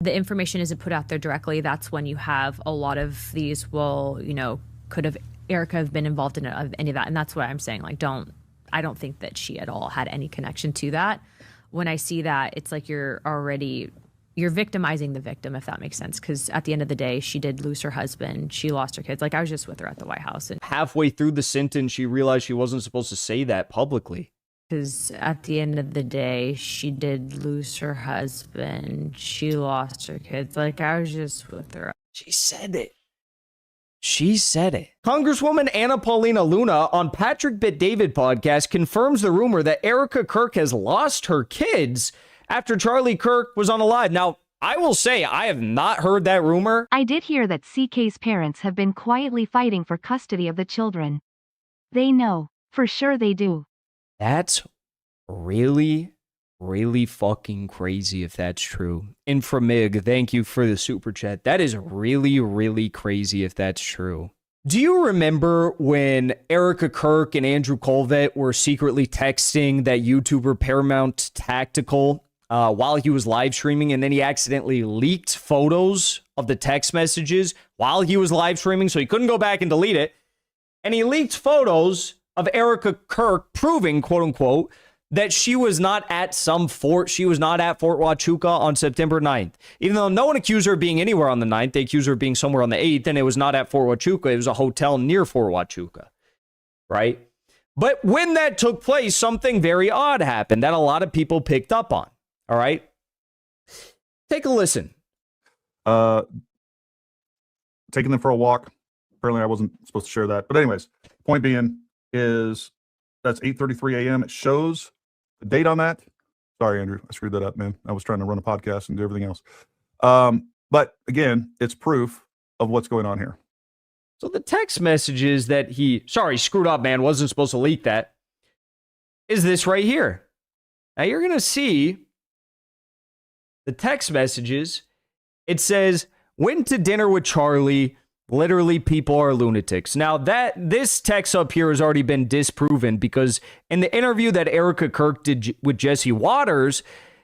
the information isn't put out there directly, that's when you have a lot of these, well, could have Erika have been involved in any of that? And that's what I'm saying. Like, I don't think that she at all had any connection to that. When I see that, it's like you're victimizing the victim, if that makes sense. Because at the end of the day, she did lose her husband. She lost her kids. Like, I was just with her at the White House. And halfway through the sentence, she realized she wasn't supposed to say that publicly. Because at the end of the day, she did lose her husband. She lost her kids. Like, I was just with her. She said it. She said it. Congresswoman Anna Paulina Luna on Patrick Bet-David podcast confirms the rumor that Erika Kirk has lost her kids after Charlie Kirk was unalive. Now, I will say I have not heard that rumor. I did hear that CK's parents have been quietly fighting for custody of the children. They know. For sure they do. That's really, really fucking crazy if that's true. Inframig, thank you for the super chat. That is really, really crazy if that's true. Do you remember when Erika Kirk and Andrew Colvett were secretly texting that YouTuber Paramount Tactical while he was live streaming, and then he accidentally leaked photos of the text messages while he was live streaming, so he couldn't go back and delete it? And he leaked photos of Erika Kirk proving, quote unquote, that she was not at some fort. She was not at Fort Huachuca on September 9th. Even though no one accused her of being anywhere on the 9th, they accused her of being somewhere on the 8th, and it was not at Fort Huachuca. It was a hotel near Fort Huachuca, right? But when that took place, something very odd happened that a lot of people picked up on, all right? Take a listen. Taking them for a walk. Apparently I wasn't supposed to share that. But anyways, point being is that's 8:33 a.m. It shows the date on that. Sorry, Andrew, I screwed that up, man. I was trying to run a podcast and do everything else. But again, it's proof of what's going on here. So the text messages that screwed up, man, wasn't supposed to leak that, is this right here. Now you're going to see the text messages. It says, went to dinner with Charlie. Literally, people are lunatics. Now, this text up here has already been disproven because in the interview that Erika Kirk did with Jesse Waters,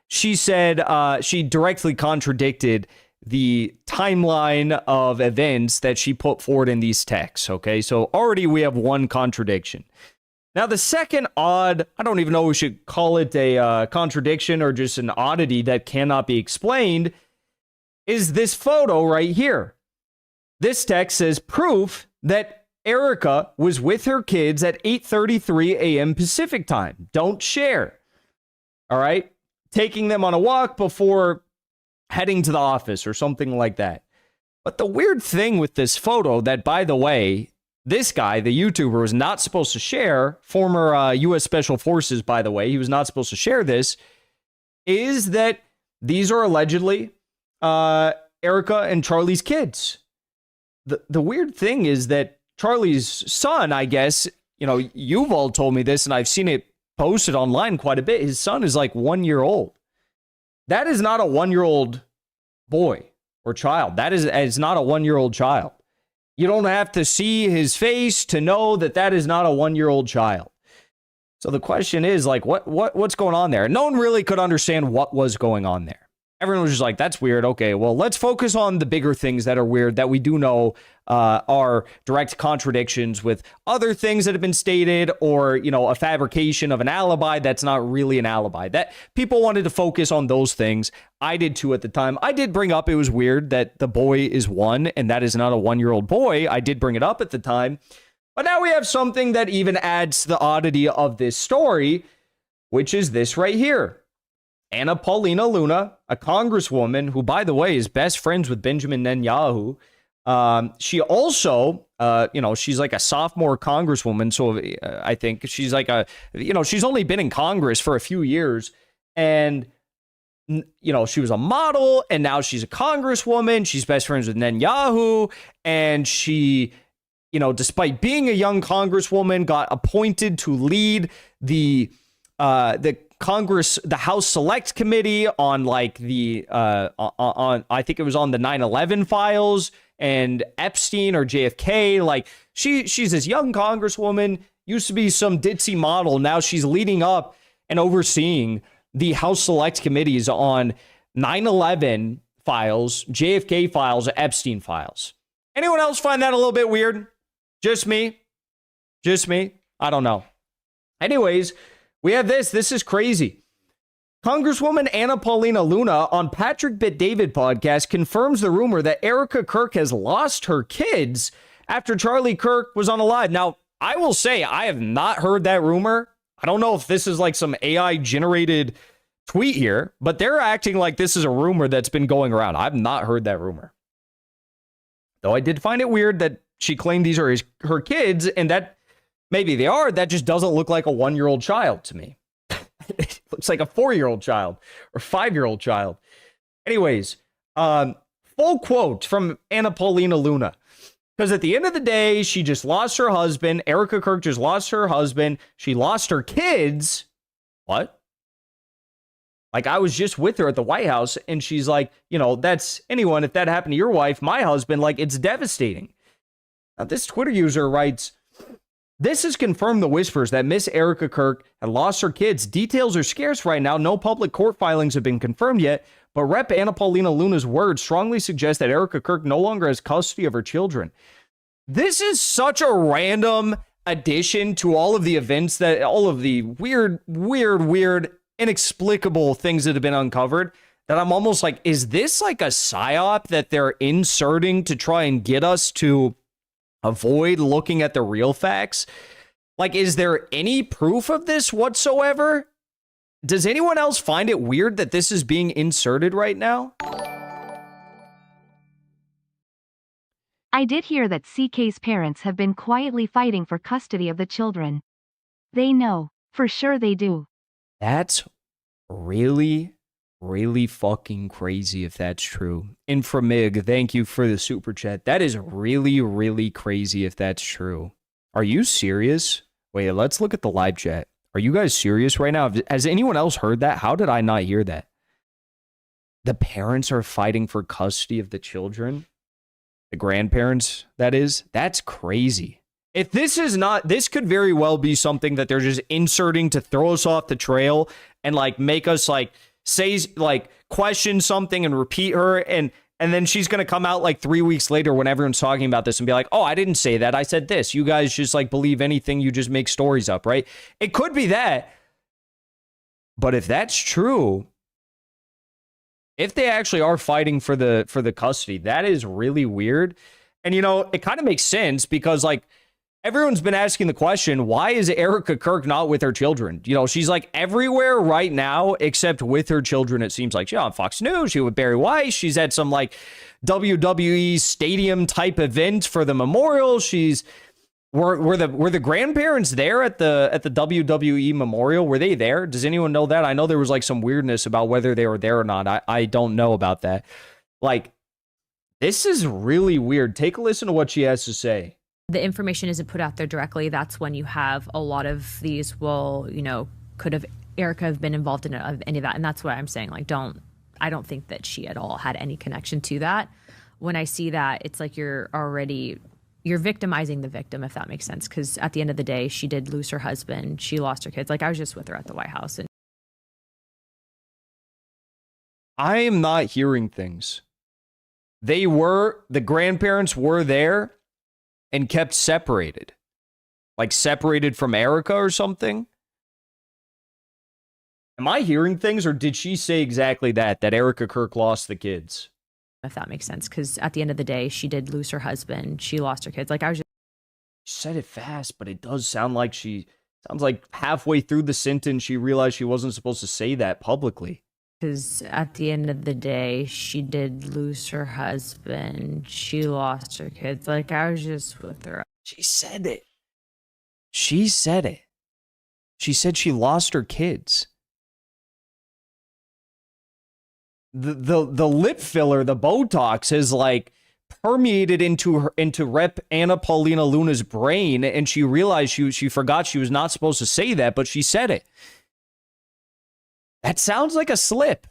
she said she directly contradicted the timeline of events that she put forward in these texts. Okay, so already we have one contradiction. Now, the second odd, I don't even know if we should call it a contradiction or just an oddity that cannot be explained, is this photo right here. This text says proof that Erika was with her kids at 8:33 a.m. Pacific time. Don't share. All right? Taking them on a walk before heading to the office or something like that. But the weird thing with this photo that, by the way, this guy, the YouTuber, was not supposed to share, former U.S. Special Forces, by the way, he was not supposed to share this, is that these are allegedly Erika and Charlie's kids. The weird thing is that Charlie's son, I guess, you've all told me this, and I've seen it posted online quite a bit. His son is like 1 year old. That is not a 1-year-old boy or child. That is not a 1-year-old child. You don't have to see his face to know that is not a 1-year-old child. So the question is, like, what's going on there? No one really could understand what was going on there. Everyone was just like, that's weird. Okay, well, let's focus on the bigger things that are weird that we do know are direct contradictions with other things that have been stated, or, a fabrication of an alibi that's not really an alibi. That people wanted to focus on those things. I did too at the time. I did bring up it was weird that the boy is 1 and that is not a 1-year-old boy. I did bring it up at the time. But now we have something that even adds to the oddity of this story, which is this right here. Anna Paulina Luna, a congresswoman who, by the way, is best friends with Benjamin Netanyahu. She also, she's like a sophomore congresswoman. So I think she's like she's only been in Congress for a few years. And, she was a model and now she's a congresswoman. She's best friends with Netanyahu. And she, despite being a young congresswoman, got appointed to lead the Congress, the House Select Committee on on I think it was on the 9/11 files and Epstein or JFK. Like she's this young congresswoman, used to be some ditzy model. Now she's leading up and overseeing the House Select Committees on 9/11 files, JFK files, Epstein files. Anyone else find that a little bit weird? Just me? Just me? I don't know. Anyways, we have this. This is crazy. Congresswoman Anna Paulina Luna on Patrick Bet-David podcast confirms the rumor that Erika Kirk has lost her kids after Charlie Kirk was on a live. Now, I will say I have not heard that rumor. I don't know if this is like some AI generated tweet here, but they're acting like this is a rumor that's been going around. I've not heard that rumor. Though I did find it weird that she claimed these are her kids, and that maybe they are. That just doesn't look like a 1-year-old child to me. It looks like a 4-year-old child or 5-year-old child. Anyways, full quote from Anna Paulina Luna. Because at the end of the day, she just lost her husband. Erika Kirk just lost her husband. She lost her kids. What? Like, I was just with her at the White House, and she's like, you know, that's anyone. If that happened to your wife, my husband, like, it's devastating. Now, this Twitter user writes, this has confirmed the whispers that Miss Erika Kirk had lost her kids. Details are scarce right now. No public court filings have been confirmed yet, but Rep. Anna Paulina Luna's words strongly suggest that Erika Kirk no longer has custody of her children. This is such a random addition to all of the events that all of the weird, inexplicable things that have been uncovered that I'm almost like, is this like a psyop that they're inserting to try and get us to avoid looking at the real facts? Like, is there any proof of this whatsoever? Does anyone else find it weird that this is being inserted right now? I did hear that CK's parents have been quietly fighting for custody of the children. They know, for sure they do. That's really fucking crazy if that's true. Inframig, thank you for the super chat. That is really crazy if that's true. Are you serious? Wait, let's look at the live chat. Are you guys serious right now? Has anyone else heard that? How did I not hear that? The parents are fighting for custody of the children? The grandparents, that is? That's crazy. If this is not, this could very well be something that they're just inserting to throw us off the trail and like make us like say, like question something and repeat her. And then she's going to come out like 3 weeks later when everyone's talking about this and be like, oh, I didn't say that. I said this. You guys just like believe anything. You just make stories up, right? It could be that. But if that's true, if they actually are fighting for the custody, that is really weird. And, you know, it kind of makes sense because like everyone's been asking the question, why is Erika Kirk not with her children? You know, she's like everywhere right now except with her children. It seems like she's on Fox News. She with Barry Weiss. She's at some like WWE stadium type event for the memorial. Were the grandparents there at the WWE memorial? Were they there? Does anyone know that? I know there was like some weirdness about whether they were there or not. I don't know about that. Like, this is really weird. Take a listen to what she has to say. The information isn't put out there directly. That's when you have a lot of these, well, you know, could have Erika have been involved in any of that? And that's why I'm saying, like, I don't think that she at all had any connection to that. When I see that, it's like you're victimizing the victim, if that makes sense. Because at the end of the day, she did lose her husband. She lost her kids. Like, I was just with her at the White House. And I am not hearing things. The grandparents were there and kept separated. Like separated from Erika or something? Am I hearing things, or did she say exactly that Erika Kirk lost the kids? if that makes sense, because at the end of the day, she did lose her husband. She lost her kids. Like, I was just... She said it fast, but it does sound like sounds like halfway through the sentence, she realized she wasn't supposed to say that publicly. Because at the end of the day, she did lose her husband. She lost her kids. Like, I was just with her. She said it. She said it. She said she lost her kids. The lip filler, the Botox, has like permeated into Rep. Anna Paulina Luna's brain, and she realized she forgot she was not supposed to say that, but she said it. That sounds like a slip.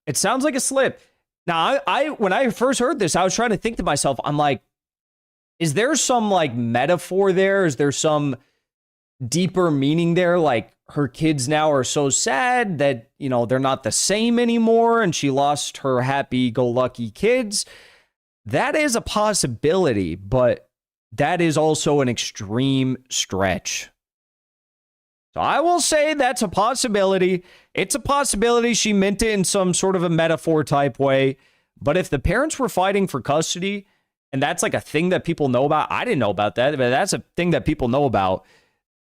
It sounds like a slip. Now, I when I first heard this, I was trying to think to myself, I'm like, is there some like metaphor there? Is there some deeper meaning there? Like, her kids now are so sad that, you know, they're not the same anymore and she lost her happy-go-lucky kids. That is a possibility, but that is also an extreme stretch. So I will say that's a possibility. It's a possibility she meant it in some sort of a metaphor type way. But if the parents were fighting for custody, and that's like a thing that people know about, I didn't know about that, but that's a thing that people know about,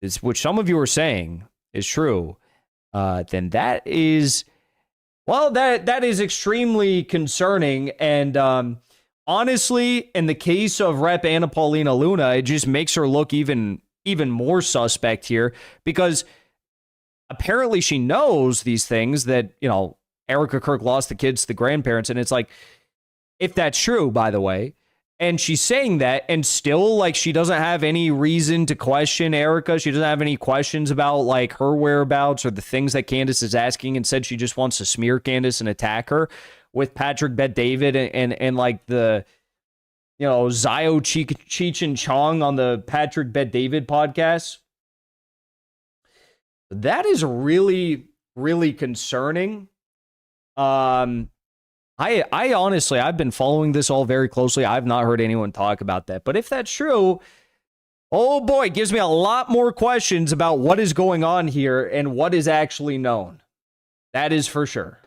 is which some of you are saying is true, then that is, well, that is extremely concerning. And honestly, in the case of Rep. Anna Paulina Luna, it just makes her look even more suspect here, because apparently she knows these things that, you know, Erika Kirk lost the kids to the grandparents. And it's like, if that's true, by the way, and she's saying that, and still, like, she doesn't have any reason to question Erika. She doesn't have any questions about, like, her whereabouts or the things that Candace is asking. Instead, she just wants to smear Candace and attack her with Patrick Bet-David and like the, you know, Zio Cheech and Chong on the Patrick Bet-David podcast. That is really, really concerning. I honestly, I've been following this all very closely. I've not heard anyone talk about that. But if that's true, oh boy, it gives me a lot more questions about what is going on here and what is actually known. That is for sure.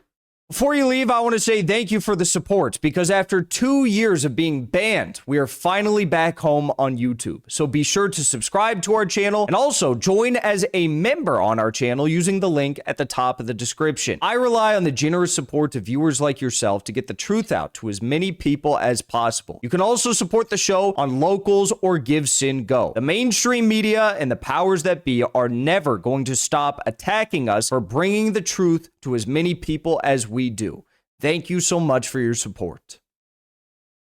Before you leave, I want to say thank you for the support, because after 2 years of being banned, we are finally back home on YouTube. So be sure to subscribe to our channel and also join as a member on our channel using the link at the top of the description. I rely on the generous support of viewers like yourself to get the truth out to as many people as possible. You can also support the show on Locals or Give Sin Go. The mainstream media and the powers that be are never going to stop attacking us for bringing the truth to as many people as we do. Thank you so much for your support.